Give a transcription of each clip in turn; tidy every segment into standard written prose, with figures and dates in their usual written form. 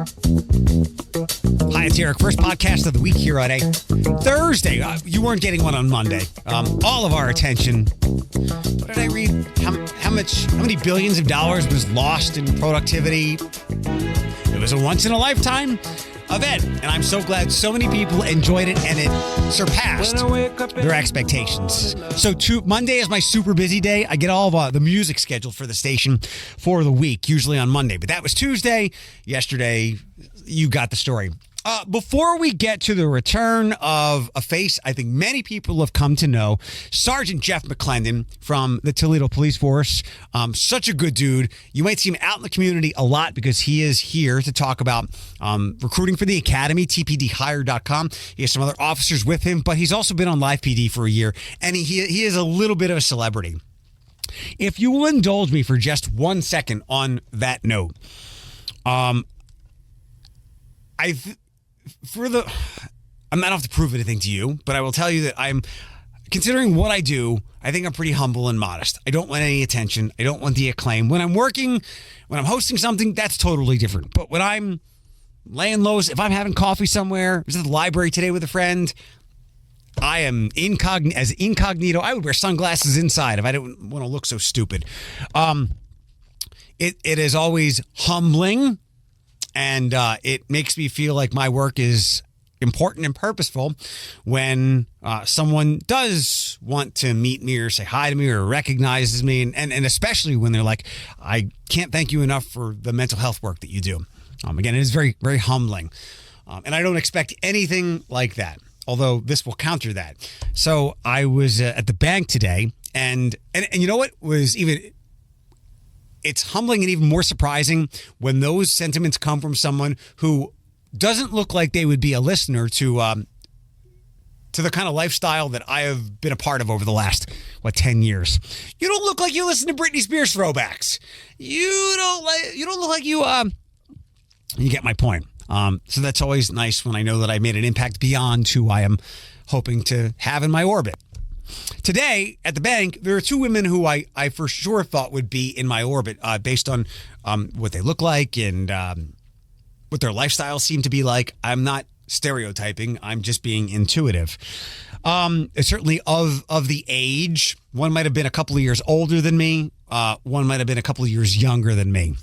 Hi, it's Eric. First podcast of the week here on a Thursday. You weren't getting one on Monday. All of our attention. What did I read? How many billions of dollars was lost in productivity? It was a once-in-a-lifetime event, and I'm so glad so many people enjoyed it, and it surpassed their expectations. So Monday is my super busy day. I get all of the music scheduled for the station for the week, usually on Monday. But that was Tuesday. Yesterday, you got the story. Before we get to the return of a face I think many people have come to know, Sergeant Geoff Mclendon from the Toledo Police Force, such a good dude. You might see him out in the community a lot because he is here to talk about recruiting for the academy, tpdhire.com. He has some other officers with him, but he's also been on Live PD for a year, and he is a little bit of a celebrity. If you will indulge me for just 1 second on that note, I'm not off to prove anything to you, but I will tell you that I'm considering what I do. I think I'm pretty humble and modest. I don't want any attention. I don't want the acclaim. When I'm working, when I'm hosting something, that's totally different. But when I'm laying low, if I'm having coffee somewhere, I was at the library today with a friend, I am incognito. I would wear sunglasses inside if I didn't want to look so stupid. It is always humbling. And it makes me feel like my work is important and purposeful when someone does want to meet me or say hi to me or recognizes me. And especially when they're like, I can't thank you enough for the mental health work that you do. Again, it is very, very humbling. And I don't expect anything like that, although this will counter that. So I was at the bank today, and you know what was even... It's humbling and even more surprising when those sentiments come from someone who doesn't look like they would be a listener to the kind of lifestyle that I have been a part of over the last, 10 years. You don't look like you listen to Britney Spears throwbacks. You don't look like you get my point. So that's always nice when I know that I made an impact beyond who I am hoping to have in my orbit. Today, at the bank, there are two women who I for sure thought would be in my orbit based on what they look like and what their lifestyles seem to be like. I'm not stereotyping. I'm just being intuitive. Certainly of the age. One might have been a couple of years older than me. One might have been a couple of years younger than me.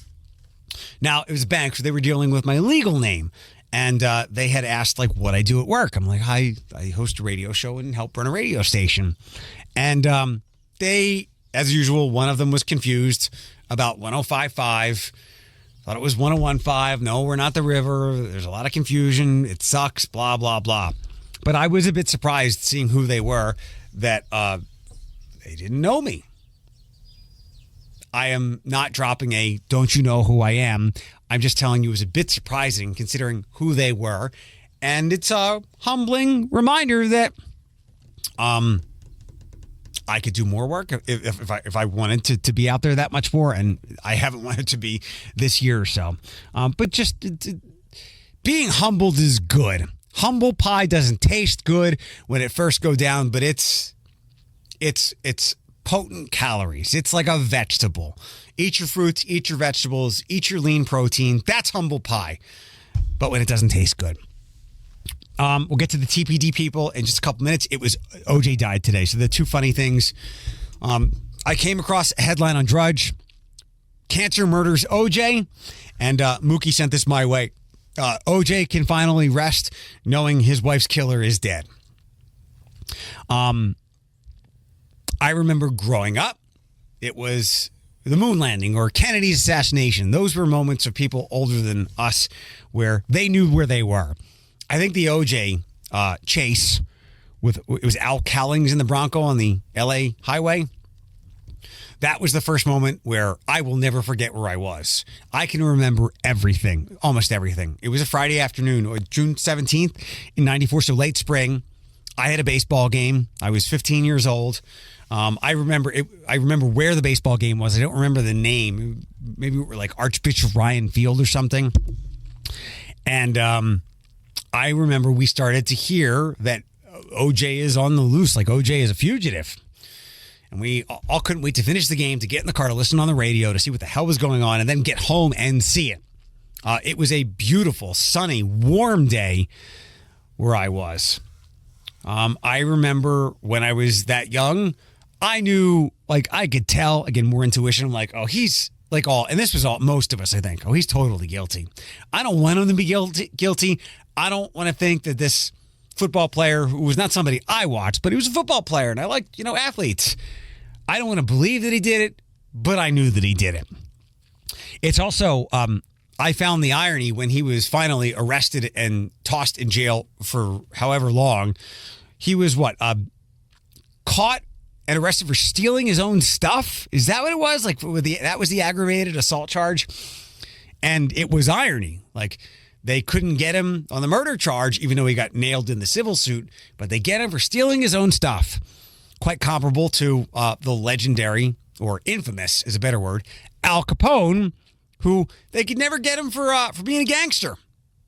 Now, it was a bank, so they were dealing with my legal name. And they had asked, what I do at work. I'm like, I host a radio show and help run a radio station. And they, as usual, one of them was confused about 105.5. Thought it was 101.5. No, we're not the river. There's a lot of confusion. It sucks, blah, blah, blah. But I was a bit surprised seeing who they were, that they didn't know me. I am not dropping a don't you know who I am. I'm just telling you it was a bit surprising considering who they were. And it's a humbling reminder that I could do more work if I wanted to be out there that much more. And I haven't wanted to be this year or so. But just being humbled is good. Humble pie doesn't taste good when it first go down, but it's potent calories. It's like a vegetable. Eat your fruits, eat your vegetables, eat your lean protein. That's humble pie. But when it doesn't taste good. We'll get to the TPD people in just a couple minutes. It was OJ died today. So the two funny things. I came across a headline on Drudge. Cancer murders OJ. And Mookie sent this my way. OJ can finally rest knowing his wife's killer is dead. I remember growing up, it was the moon landing or Kennedy's assassination. Those were moments of people older than us where they knew where they were. I think the OJ chase it was Al Cowlings in the Bronco on the LA highway. That was the first moment where I will never forget where I was. I can remember everything, almost everything. It was a Friday afternoon, June 17th in 94, so late spring. I had a baseball game. I was 15 years old. I remember where the baseball game was. I don't remember the name. Maybe we were like Archbishop Ryan Field or something. And I remember we started to hear that OJ is on the loose, like OJ is a fugitive. And we all couldn't wait to finish the game, to get in the car, to listen on the radio, to see what the hell was going on, and then get home and see it. It was a beautiful, sunny, warm day where I was. I remember when I was that young, I knew, like, I could tell, again, more intuition. I'm like, oh, he's like and this was most of us, I think. Oh, he's totally guilty. I don't want him to be guilty. I don't want to think that this football player, who was not somebody I watched, but he was a football player, and I like, athletes. I don't want to believe that he did it, but I knew that he did it. It's also, I found the irony when he was finally arrested and tossed in jail for however long. He was caught and arrested for stealing his own stuff? Is that what it was? Like, that was the aggravated assault charge? And it was irony. Like, they couldn't get him on the murder charge, even though he got nailed in the civil suit, but they get him for stealing his own stuff. Quite comparable to the legendary, or infamous is a better word, Al Capone, who they could never get him for being a gangster.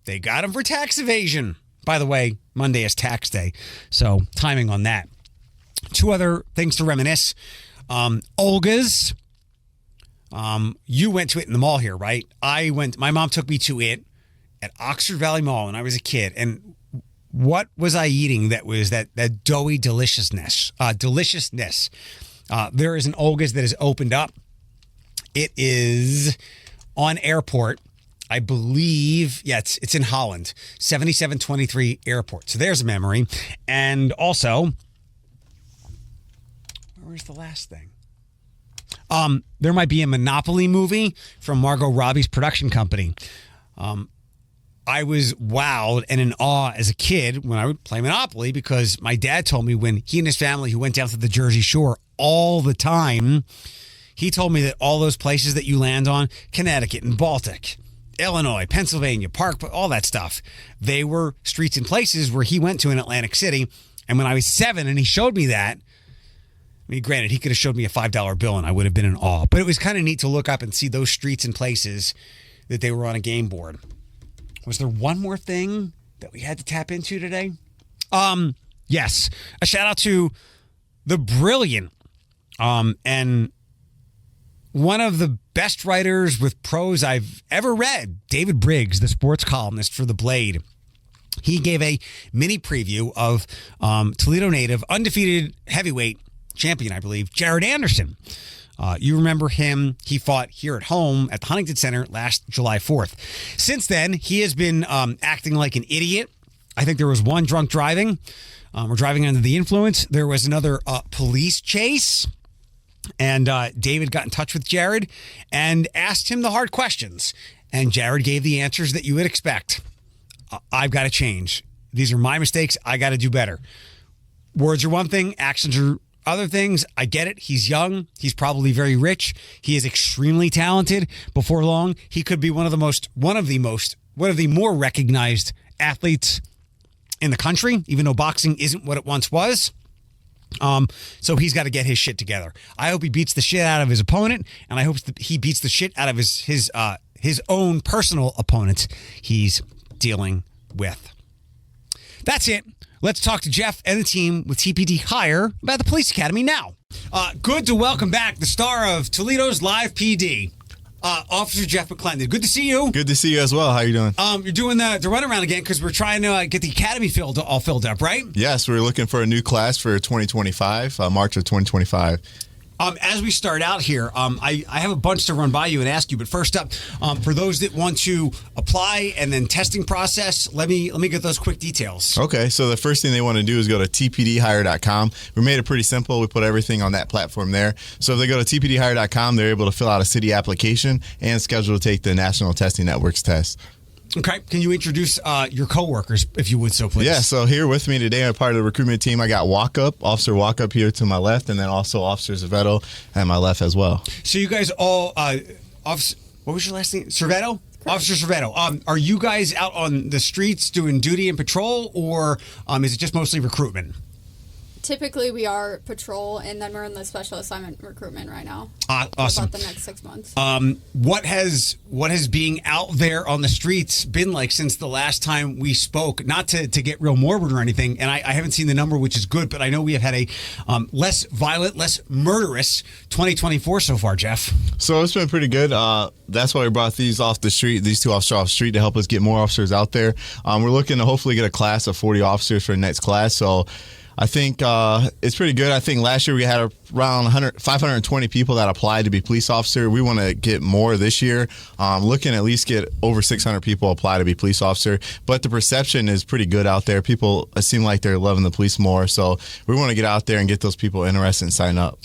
They got him for tax evasion. By the way, Monday is tax day, so timing on that. Two other things to reminisce. Olga's. You went to it in the mall here, right? My mom took me to it at Oxford Valley Mall when I was a kid. And what was I eating that was that doughy deliciousness? There is an Olga's that has opened up. It is on Airport. I believe, it's in Holland, 7723 Airport. So there's a memory. And also, where's the last thing? There might be a Monopoly movie from Margot Robbie's production company. I was wowed and in awe as a kid when I would play Monopoly because my dad told me when he and his family, who went down to the Jersey Shore all the time, he told me that all those places that you land on, Connecticut and Baltic, Illinois, Pennsylvania, Park, all that stuff, they were streets and places where he went to in Atlantic City. And when I was 7 and he showed me that, I mean, granted, he could have showed me a $5 bill and I would have been in awe. But it was kind of neat to look up and see those streets and places that they were on a game board. Was there one more thing that we had to tap into today? Yes. A shout out to the brilliant and one of the best writers with prose I've ever read, David Briggs, the sports columnist for The Blade. He gave a mini preview of Toledo native, undefeated heavyweight champion, I believe, Jared Anderson. You remember him. He fought here at home at the Huntington Center last July 4th. Since then, he has been acting like an idiot. I think there was one drunk driving or driving under the influence. There was another police chase. And David got in touch with Jared and asked him the hard questions. And Jared gave the answers that you would expect. I've got to change. These are my mistakes. I got to do better. Words are one thing. Actions are other things. I get it. He's young. He's probably very rich. He is extremely talented. Before long, he could be one of the more recognized athletes in the country, even though boxing isn't what it once was. So he's got to get his shit together. I hope he beats the shit out of his opponent, and I hope he beats the shit out of his own personal opponents he's dealing with. That's it. Let's talk to Geoff and the team with TPD Hire about the police academy now. Good to welcome back the star of Toledo's Live PD, Officer Geoff Mclendon. Good to see you. Good to see you as well. How you doing? You're doing the runaround again because we're trying to get the academy all filled up, right? Yes, we're looking for a new class for 2025, March of 2025. As we start out here, I have a bunch to run by you and ask you. But first up, for those that want to apply and then testing process, let me get those quick details. Okay, so the first thing they want to do is go to tpdhire.com. We made it pretty simple. We put everything on that platform there. So if they go to tpdhire.com, they're able to fill out a city application and schedule to take the National Testing Network's test. Okay. Can you introduce your coworkers, if you would so, please? Yeah, so here with me today, I'm part of the recruitment team. I got Officer Walkup here to my left, and then also Officer Zavetto at my left as well. So you guys all, what was your last name? Servetto? Officer Servetto. Are you guys out on the streets doing duty and patrol, or is it just mostly recruitment? Typically, we are patrol, and then we're in the special assignment recruitment right now. Awesome. About the next 6 months. What has being out there on the streets been like since the last time we spoke? Not to get real morbid or anything, and I haven't seen the number, which is good, but I know we have had a less violent, less murderous 2024 so far, Geoff. So it's been pretty good. That's why we brought these two officers off the street to help us get more officers out there. We're looking to hopefully get a class of 40 officers for the next class. So I think it's pretty good. I think last year we had around 520 people that applied to be police officer. We want to get more this year. Looking at least get over 600 people apply to be police officer. But the perception is pretty good out there. People seem like they're loving the police more. So we want to get out there and get those people interested and sign up.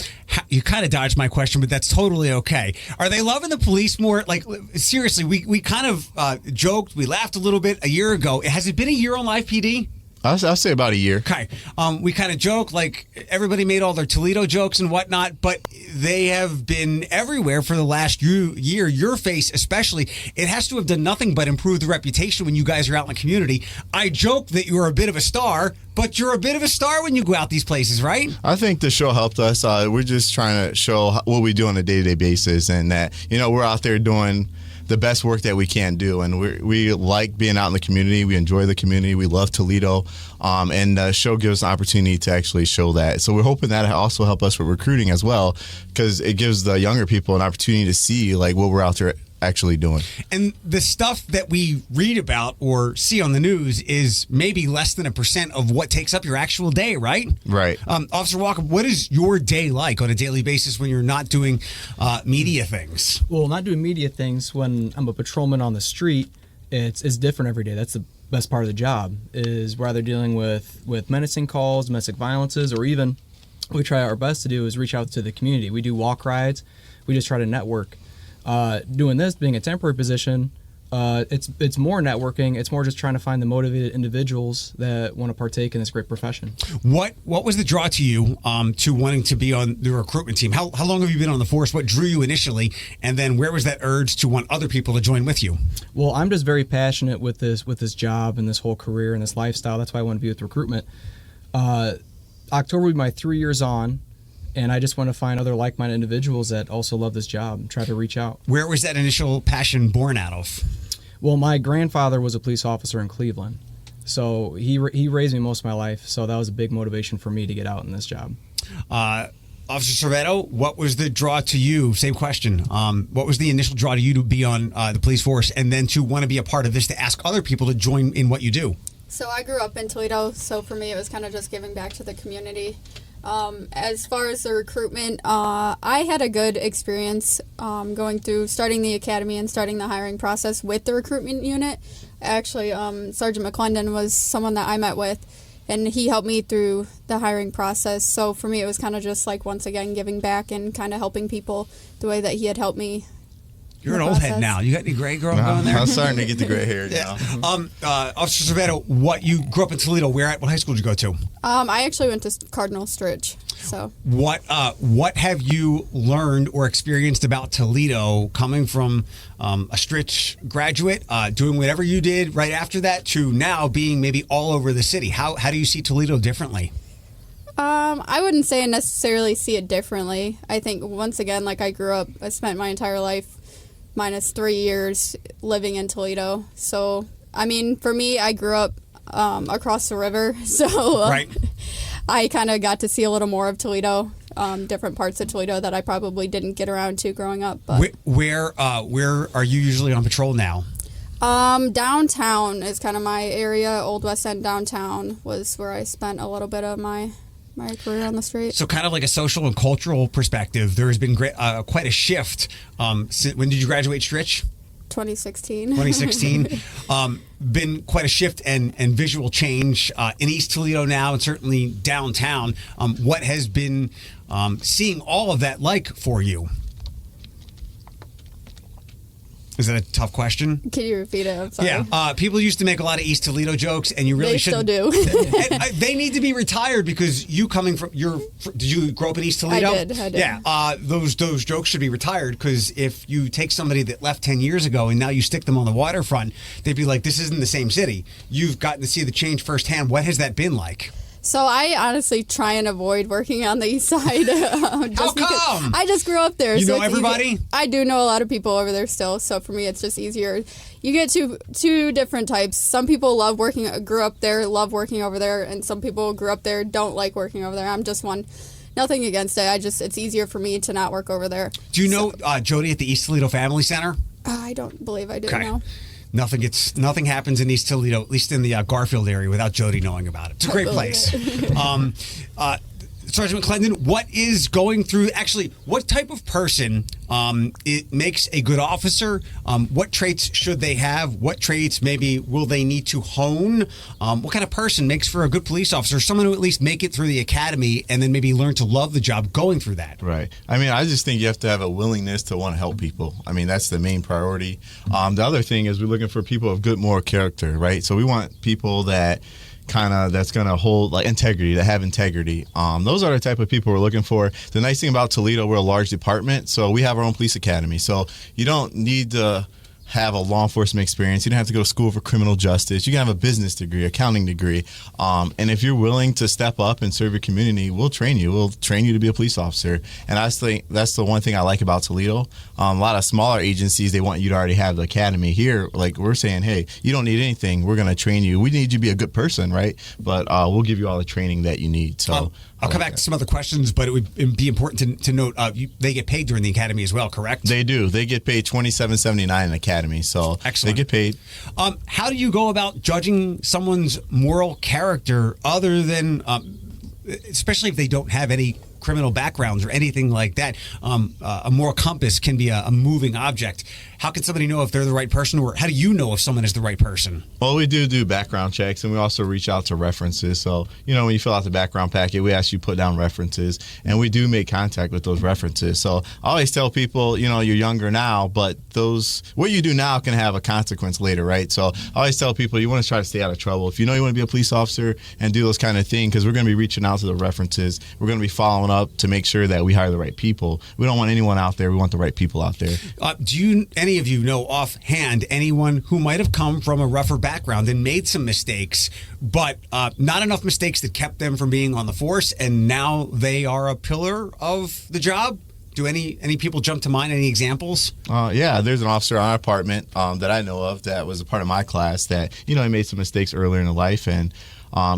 You kind of dodged my question, but that's totally okay. Are they loving the police more? Like, seriously, we kind of joked, we laughed a little bit a year ago. Has it been a year on Live PD? I'll say about a year. Okay. We kind of joke, like everybody made all their Toledo jokes and whatnot, but they have been everywhere for the last year. Your face especially, it has to have done nothing but improve the reputation when you guys are out in the community. I joke that you're a bit of a star, but you're a bit of a star when you go out these places, right? I think the show helped us. We're just trying to show what we do on a day-to-day basis, and that, we're out there doing the best work that we can do, and we like being out in the community. We enjoy the community. We love Toledo, and the show gives us an opportunity to actually show that. So we're hoping that also help us with recruiting as well, because it gives the younger people an opportunity to see like what we're out there actually doing. And the stuff that we read about or see on the news is maybe less than 1% of what takes up your actual day, right? Right. Officer Walker, what is your day like on a daily basis when you're not doing media things? Well, not doing media things when I'm a patrolman on the street, it's different every day. That's the best part of the job, is rather dealing with menacing calls, domestic violences, or even what we try our best to do is reach out to the community. We do walk rides. We just try to network. Doing this, being a temporary position, it's more networking. It's more just trying to find the motivated individuals that want to partake in this great profession. What was the draw to you to wanting to be on the recruitment team? How long have you been on the force? What drew you initially? And then where was that urge to want other people to join with you? Well, I'm just very passionate with this job and this whole career and this lifestyle. That's why I want to be with recruitment. October will be my 3 years on. And I just want to find other like-minded individuals that also love this job and try to reach out. Where was that initial passion born out of? Well, my grandfather was a police officer in Cleveland. So he raised me most of my life. So that was a big motivation for me to get out in this job. Officer Cervetto, what was the draw to you? Same question. What was the initial draw to you to be on the police force and then to want to be a part of this, to ask other people to join in what you do? So I grew up in Toledo, so for me it was kind of just giving back to the community. As far as the recruitment, I had a good experience going through starting the academy and starting the hiring process with the recruitment unit. Actually, Sergeant Mclendon was someone that I met with, and he helped me through the hiring process. So for me, it was kind of just like, once again, giving back and kind of helping people the way that he had helped me. You're an old head now. You got any gray going there? I'm starting to get the gray hair now. Officer Cervetto, you grew up in Toledo. What high school did you go to? I actually went to Cardinal Stritch. So what have you learned or experienced about Toledo coming from a Stritch graduate, doing whatever you did right after that, to now being maybe all over the city? How do you see Toledo differently? I wouldn't say I necessarily see it differently. I think, once again, like, I spent my entire life minus 3 years living in Toledo. So, I mean, for me, I grew up across the river, so right. I kind of got to see a little more of Toledo, different parts of Toledo that I probably didn't get around to growing up. But where are you usually on patrol now? Downtown is kind of my area. Old West End downtown was where I spent a little bit of my career on the street. So kind of like a social and cultural perspective, there has been quite a shift. When did you graduate Stritch? 2016. 2016. Been quite a shift and visual change in East Toledo now, and certainly downtown. What has been seeing all of that like for you? Is that a tough question? Can you repeat it? I'm sorry. Yeah. People used to make a lot of East Toledo jokes, and you really should. They still do. They need to be retired, because you coming from did you grow up in East Toledo? I did. Yeah. Those jokes should be retired, because if you take somebody that left 10 years ago and now you stick them on the waterfront, they'd be like, this isn't the same city. You've gotten to see the change firsthand. What has that been like? So I honestly try and avoid working on the east side. How come? I just grew up there. You know it's everybody? easy. I do know a lot of people over there still. So for me, it's just easier. You get two different types. Some people grew up there, love working over there, and some people grew up there, don't like working over there. I'm just one. Nothing against it. It's easier for me to not work over there. Do you know Jody at the East Toledo Family Center? I don't believe I do know. Nothing happens in East Toledo, at least in the Garfield area, without Jody knowing about it. It's a great place. Sergeant Mclendon, what is going through? Actually, what type of person it makes a good officer? What traits should they have? What traits maybe will they need to hone? What kind of person makes for a good police officer? Someone who at least make it through the academy and then maybe learn to love the job going through that. Right. I mean, I just think you have to have a willingness to want to help people. I mean, that's the main priority. The other thing is we're looking for people of good moral character, right? So we want people that's going to hold like integrity, that have integrity. Those are the type of people we're looking for. The nice thing about Toledo, we're a large department, so we have our own police academy. So you don't need to have a law enforcement experience. You don't have to go to school for criminal justice. You can have a business degree, accounting degree. And if you're willing to step up and serve your community, we'll train you. We'll train you to be a police officer. And I think that's the one thing I like about Toledo. A lot of smaller agencies, they want you to already have the academy. Here, like we're saying, hey, you don't need anything. We're going to train you. We need you to be a good person, right? But we'll give you all the training that you need. So I'll come back to some other questions, but it would be important to note they get paid during the academy as well, correct? They do. They get paid $27.79 in academy, so excellent. They get paid. How do you go about judging someone's moral character other than, especially if they don't have any criminal backgrounds or anything like that? A moral compass can be a moving object. How can somebody know if they're the right person, or how do you know if someone is the right person? Well, we do background checks, and we also reach out to references. So, when you fill out the background packet, we ask you to put down references, and we do make contact with those references. So I always tell people, you're younger now, but what you do now can have a consequence later, right? So I always tell people you want to try to stay out of trouble. If you want to be a police officer and do those kind of things, because we're going to be reaching out to the references, we're going to be following up to make sure that we hire the right people. We don't want anyone out there. We want the right people out there. Do any of you know offhand anyone who might have come from a rougher background and made some mistakes, but not enough mistakes that kept them from being on the force, and now they are a pillar of the job? Do any people jump to mind? Any examples? Yeah, there's an officer on our department that I know of that was a part of my class that, he made some mistakes earlier in life, and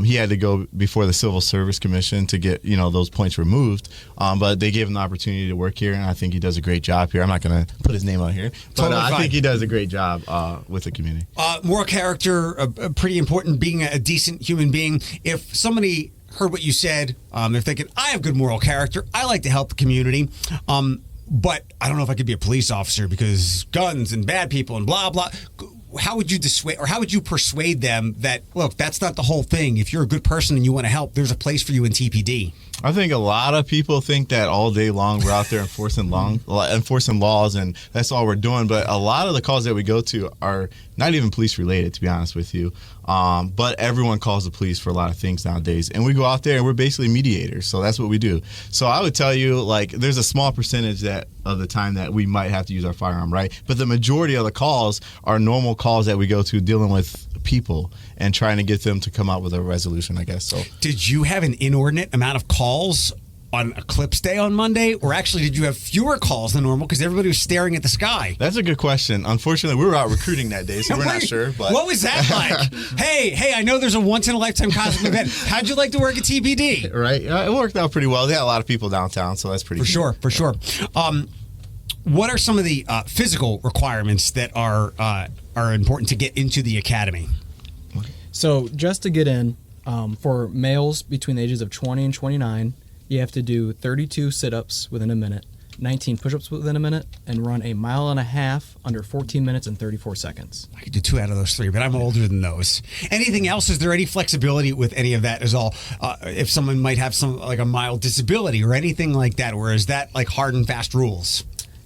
he had to go before the Civil Service Commission to get, those points removed. But they gave him the opportunity to work here, and I think he does a great job here. I'm not going to put his name out here, but totally I think he does a great job with the community. Moral character, pretty important, being a decent human being. If somebody heard what you said, they're thinking, I have good moral character, I like to help the community, but I don't know if I could be a police officer because guns and bad people and blah, blah. How would you dissuade, or how would you persuade them that, look, that's not the whole thing. If you're a good person and you want to help, there's a place for you in TPD? I think a lot of people think that all day long we're out there enforcing laws, and that's all we're doing. But a lot of the calls that we go to are not even police related, to be honest with you. But everyone calls the police for a lot of things nowadays. And we go out there and we're basically mediators. So that's what we do. So I would tell you, there's a small percentage of the time that we might have to use our firearm, right? But the majority of the calls are normal calls that we go to dealing with people and trying to get them to come up with a resolution, I guess. So, did you have an inordinate amount of calls on Eclipse Day on Monday, or actually did you have fewer calls than normal because everybody was staring at the sky? That's a good question. Unfortunately, we were out recruiting that day, so we're not sure. But what was that like? hey, I know there's a once-in-a-lifetime cosmic event. How'd you like to work at TPD? Right. It worked out pretty well. They had a lot of people downtown, so that's pretty good. For sure. What are some of the physical requirements that are important to get into the academy? So just to get in, for males between the ages of 20 and 29, you have to do 32 sit-ups within a minute, 19 push-ups within a minute, and run a mile and a half under 14 minutes and 34 seconds. I could do 2 out of those 3, but I'm older than those. Anything else? Is there any flexibility with any of that? Is all if someone might have some a mild disability or anything like that, or is that hard and fast rules?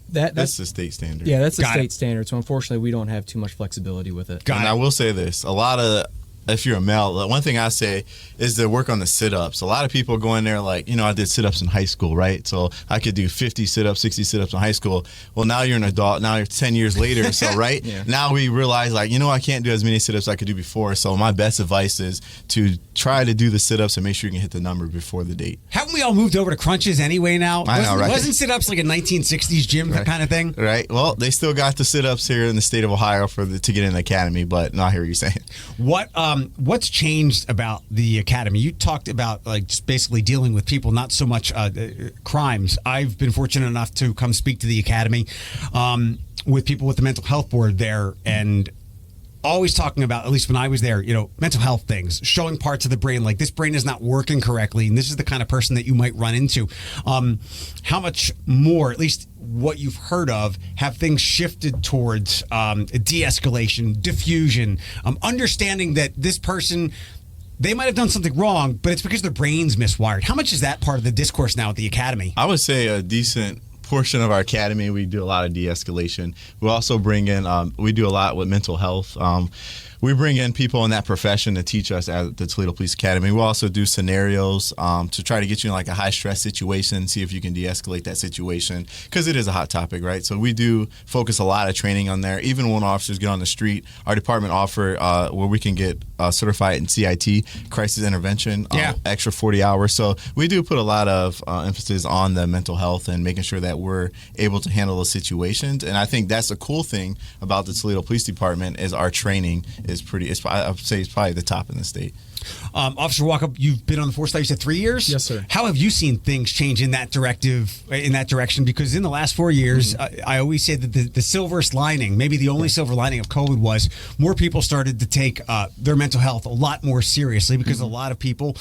That's the state standard. Yeah, that's the state standard. So unfortunately, we don't have too much flexibility with it. And I will say this: a lot of if you're a male, the one thing I say is to work on the sit-ups. A lot of people go in there like, I did sit-ups in high school, right? So I could do 50 sit-ups, 60 sit-ups in high school. Well, now you're an adult. Now you're 10 years later. So, right? Yeah. Now we realize like, I can't do as many sit-ups as I could do before. So my best advice is to try to do the sit-ups and make sure you can hit the number before the date. Haven't we all moved over to crunches anyway now? I know, right? Wasn't sit-ups like a 1960s gym kind of thing? Right. Well, they still got the sit-ups here in the state of Ohio to get in the academy, but no, I hear what you're saying. What's changed about the academy? You talked about like just basically dealing with people, not so much crimes. I've been fortunate enough to come speak to the academy with people with the mental health board there, and always talking about, at least when I was there, mental health things, showing parts of the brain, like this brain is not working correctly, and this is the kind of person that you might run into. How much more, at least what you've heard of, have things shifted towards de-escalation, diffusion, understanding that this person, they might have done something wrong, but it's because their brain's miswired. How much is that part of the discourse now at the academy? I would say a decent portion of our academy, we do a lot of de-escalation. We also bring in, we do a lot with mental health. We bring in people in that profession to teach us at the Toledo Police Academy. We also do scenarios to try to get you in like a high stress situation, see if you can de-escalate that situation, because it is a hot topic, right? So we do focus a lot of training on there. Even when officers get on the street, our department offer where we can get certified in CIT, crisis intervention, extra 40 hours. So we do put a lot of emphasis on the mental health and making sure that we're able to handle those situations. And I think that's a cool thing about the Toledo Police Department is our training is pretty, I would say it's probably the top in the state. Officer Walkup, you've been on the force, you said 3 years? Yes, sir. How have you seen things change in that direction? Because in the last 4 years, I always say that the silverest lining, maybe the only silver lining of COVID, was more people started to take their mental health a lot more seriously, because a lot of people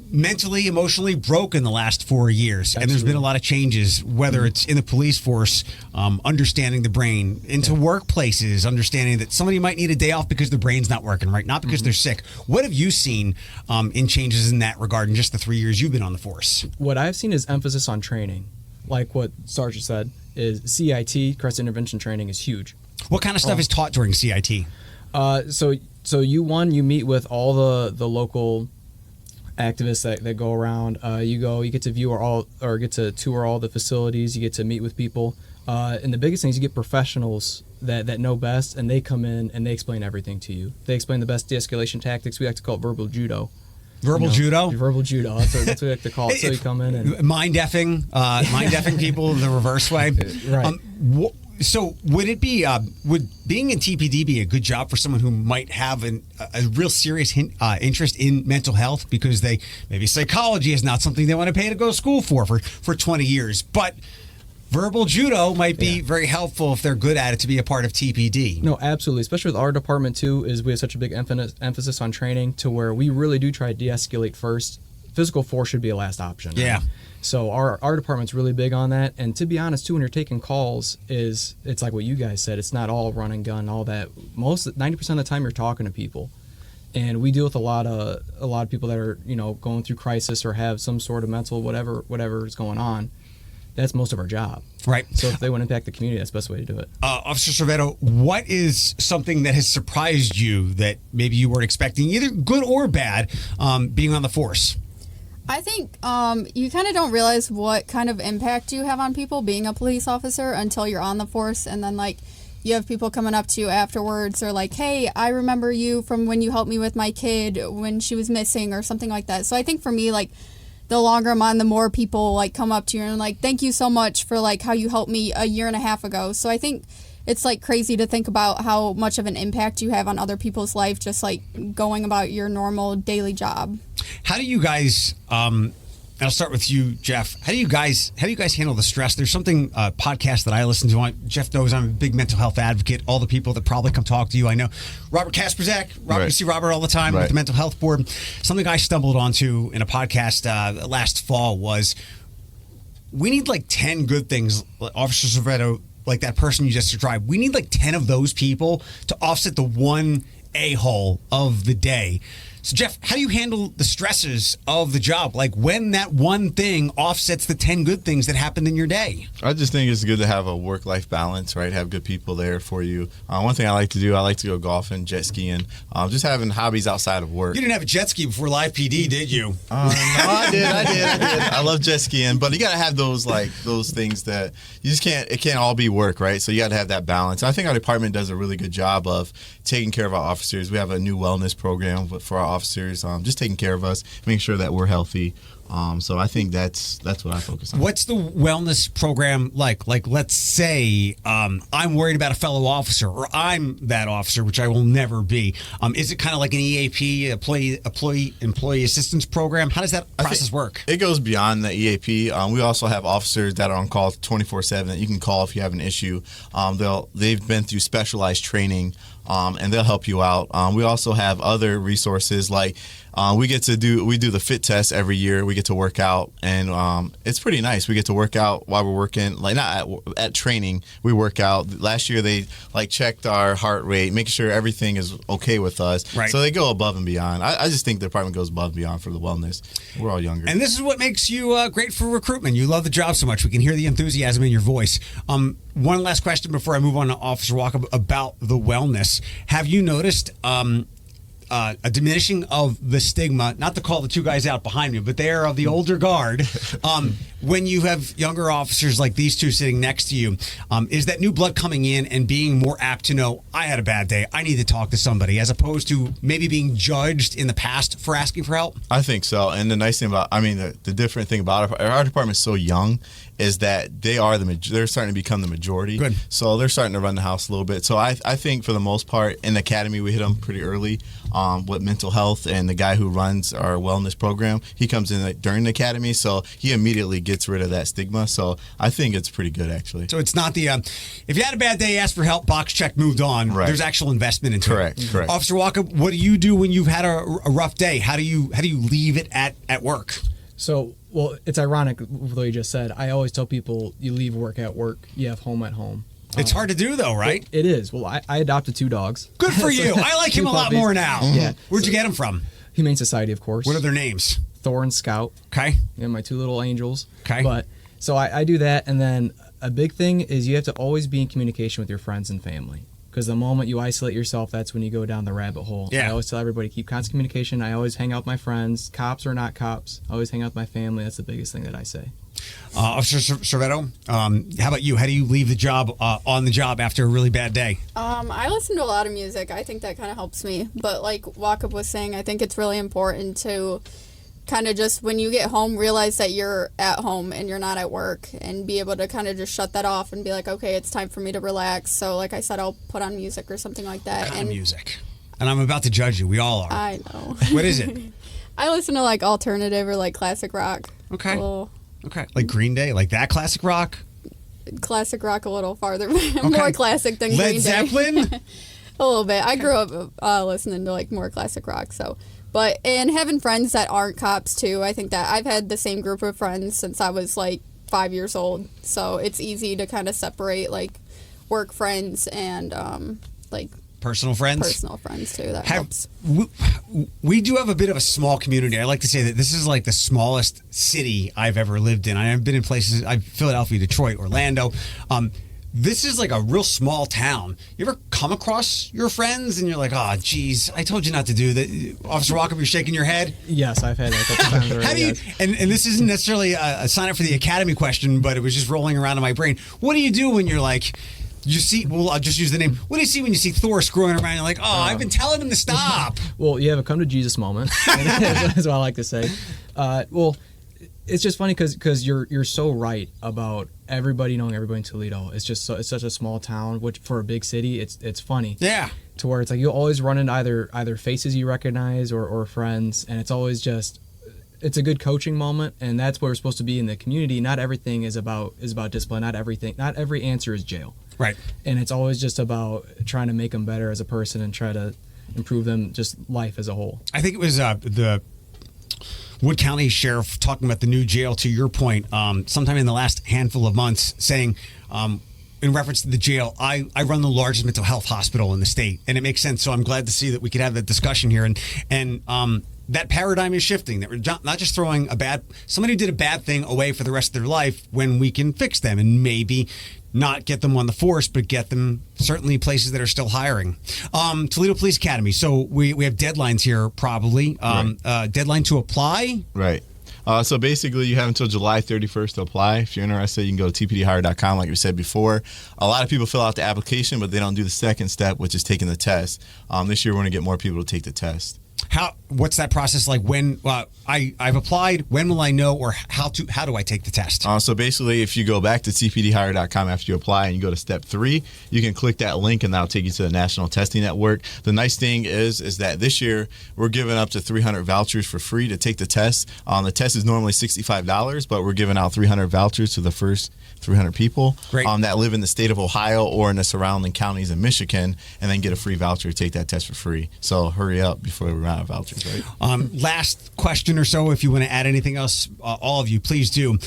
mentally, emotionally broke in the last 4 years. Absolutely. And there's been a lot of changes, whether it's in the police force, understanding the brain, into workplaces, understanding that somebody might need a day off because their brain's not working right, not because they're sick. What have you seen in changes in that regard in just the 3 years you've been on the force? What I've seen is emphasis on training. Like what Sergeant said, is CIT, crisis intervention training, is huge. What kind of stuff is taught during CIT? So you meet with all the local activists that go around. You get to view get to tour all the facilities. You get to meet with people, and the biggest thing is you get professionals that know best, and they come in and they explain everything to you. They explain the best de-escalation tactics. We like to call it verbal judo. Judo? Verbal judo. That's what we like to call it. So you come in and mind-effing people the reverse way. Right. So would being in TPD be a good job for someone who might have a real serious interest in mental health, because maybe psychology is not something they want to pay to go to school for 20 years, but verbal judo might be very helpful if they're good at it to be a part of TPD. No, absolutely. Especially with our department too, is we have such a big emphasis on training to where we really do try to de-escalate first. Physical force should be a last option. Right? Yeah. So our department's really big on that. And to be honest too, when you're taking calls, it's like what you guys said. It's not all run and gun, all that. 90% of the time you're talking to people. And we deal with a lot of people that are, going through crisis or have some sort of mental whatever is going on. That's most of our job. Right. So if they want to impact the community, that's the best way to do it. Officer Cervetto, what is something that has surprised you that maybe you weren't expecting, either good or bad, being on the force? I think you kind of don't realize what kind of impact you have on people being a police officer until you're on the force, and then you have people coming up to you afterwards or like, hey, I remember you from when you helped me with my kid when she was missing or something like that. So I think for me, the longer I'm on, the more people come up to you and thank you so much for how you helped me a year and a half ago. So I think it's crazy to think about how much of an impact you have on other people's life just going about your normal daily job. How do you guys I'll start with you, Geoff. How do you guys handle the stress? There's something podcast that I listen to. Jeff knows I'm a big mental health advocate. All the people that probably come talk to you, I know. Robert Kasperzak. You see Robert all the time with the mental health board. Something I stumbled onto in a podcast last fall was we need 10 good things. Officer Cervetto, like that person you just described, we need 10 of those people to offset the one a-hole of the day. So, Geoff, how do you handle the stresses of the job? Like when that one thing offsets the 10 good things that happened in your day? I just think it's good to have a work-life balance, right? Have good people there for you. One thing I like to do, I like to go golfing, jet skiing, just having hobbies outside of work. You didn't have a jet ski before Live PD, did you? No, I did. I love jet skiing, but you got to have those things that you just can't. It can't all be work, right? So you got to have that balance. I think our department does a really good job of taking care of our officers. We have a new wellness program for our officers, just taking care of us, making sure that we're healthy. So I think that's what I focus on. What's the wellness program like? Like, let's say I'm worried about a fellow officer, or I'm that officer, which I will never be. Is it kind of like an EAP, employee assistance program? How does that process work? It goes beyond the EAP. We also have officers that are on call 24/7 that you can call if you have an issue. They've been through specialized training, and they'll help you out. We also have other resources like we do the fit test every year. We get to work out, and it's pretty nice. We get to work out while we're working, like not at training. We work out. Last year they checked our heart rate, making sure everything is okay with us. Right. So they go above and beyond. I just think the department goes above and beyond for the wellness. We're all younger. And this is what makes you great for recruitment. You love the job so much. We can hear the enthusiasm in your voice. One last question before I move on to Officer Walker about the wellness. Have you noticed a diminishing of the stigma, not to call the two guys out behind me, but they are of the older guard, when you have younger officers like these two sitting next to you, is that new blood coming in and being more apt to know, I had a bad day, I need to talk to somebody, as opposed to maybe being judged in the past for asking for help? I think so. And the nice thing about, the different thing about our department is so young, is that they're starting to become the majority. Good. So they're starting to run the house a little bit. So I think for the most part in the academy we hit them pretty early with mental health, and the guy who runs our wellness program, he comes in during the academy, so he immediately gets rid of that stigma. So I think it's pretty good actually. So it's not the if you had a bad day, ask for help, box check, moved on. Right. There's actual investment into Correct. it. Correct. Officer Walker, what do you do when you've had a rough day? How do you leave it at work? So, well, it's ironic what you just said. I always tell people you leave work at work, you have home at home. It's hard to do, though, right? It is. Well, I adopted 2 dogs. Good for you. I like him a lot puppies. more now. Yeah. Where'd you get him from? Humane Society, of course. What are their names? Thor and Scout. Okay. And my 2 little angels. Okay. But so I do that, and then a big thing is you have to always be in communication with your friends and family. Because the moment you isolate yourself, that's when you go down the rabbit hole. Yeah. I always tell everybody, keep constant communication. I always hang out with my friends, cops or not cops. I always hang out with my family. That's the biggest thing that I say. Officer Cervetto, how about you? How do you leave the job on the job after a really bad day? I listen to a lot of music. I think that kind of helps me. But like Walkup was saying, I think it's really important to kind of just, when you get home, realize that you're at home and you're not at work, and be able to kind of just shut that off and be like, okay, it's time for me to relax. So like I said, I'll put on music or something like that. What kind of music? And I'm about to judge you. We all are. I know. What is it? I listen to like alternative or like classic rock. Okay. Okay. Like Green Day? Like that classic rock? Classic rock a little farther. More classic than Green Day. Led Zeppelin? A little bit. I grew up listening to like more classic rock, so. But, and having friends that aren't cops too, I think that I've had the same group of friends since I was like 5 years old. So it's easy to kind of separate like work friends and like personal friends too. That helps. We do have a bit of a small community. I like to say that this is like the smallest city I've ever lived in. I've been in places, Philadelphia, Detroit, Orlando. This is like a real small town. You ever come across your friends and you're like, oh, geez, I told you not to do that. Officer Walker, you're shaking your head? Yes, I've had that a couple times already. How do you, and this isn't necessarily a sign up for the academy question, but it was just rolling around in my brain. What do you do when you're like, you see, well, I'll just use the name. What do you see when you see Thor screwing around? You're like, oh, I've been telling him to stop. Well, you have a come to Jesus moment. That's what I like to say. Well, it's just funny because you're so right about everybody knowing everybody in Toledo. It's just it's such a small town, which for a big city, it's funny. Yeah. To where it's like you always run into either faces you recognize or friends, and it's always just it's a good coaching moment, and that's where we're supposed to be in the community. Not everything is about discipline. Not every answer is jail. Right. And it's always just about trying to make them better as a person and try to improve them, just life as a whole. I think it was the Wood County Sheriff talking about the new jail, to your point, sometime in the last handful of months, saying in reference to the jail, I run the largest mental health hospital in the state, and it makes sense. So I'm glad to see that we could have that discussion here, and that paradigm is shifting. That we're not just throwing somebody who did a bad thing away for the rest of their life when we can fix them and maybe not get them on the force, but get them certainly places that are still hiring. Toledo Police Academy. So we have deadlines here, probably. Deadline to apply. Right. So basically, you have until July 31st to apply. If you're interested, you can go to tpdhire.com, like we said before. A lot of people fill out the application, but they don't do the second step, which is taking the test. This year, we're going to get more people to take the test. What's that process like? When I've applied, when will I know, or how do I take the test? So basically, if you go back to tpdhire.com after you apply and you go to step 3, you can click that link and that'll take you to the National Testing Network. The nice thing is that this year we're giving up to 300 vouchers for free to take the test. The test is normally $65, but we're giving out 300 vouchers to the first 300 people that live in the state of Ohio or in the surrounding counties in Michigan, and then get a free voucher to take that test for free. So hurry up before we run out of vouchers, right? Last question or so, if you want to add anything else, all of you, please do.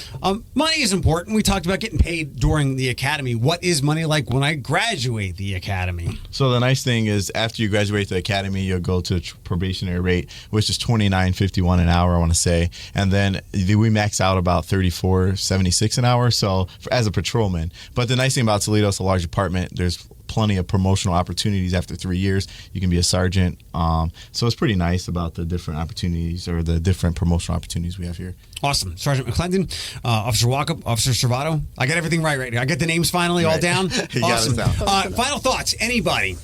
Money is important. We talked about getting paid during the academy. What is money like when I graduate the academy? So the nice thing is after you graduate the academy, you'll go to a probationary rate, which is $29.51 an hour, I want to say. And then we max out about $34.76 an hour. So as a patrolman. But the nice thing about Toledo, it's a large department. There's plenty of promotional opportunities after 3 years. You can be a sergeant. So it's pretty nice about the different opportunities or the different promotional opportunities we have here. Awesome. Sergeant Mclendon, Officer Walkup, Officer Servato. I got everything right here. I got the names finally all down. You awesome. got it down. Final thoughts, anybody?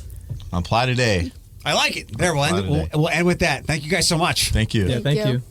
Apply today. I like it. There, we'll end with that. Thank you guys so much. Thank you. Yeah, thank you.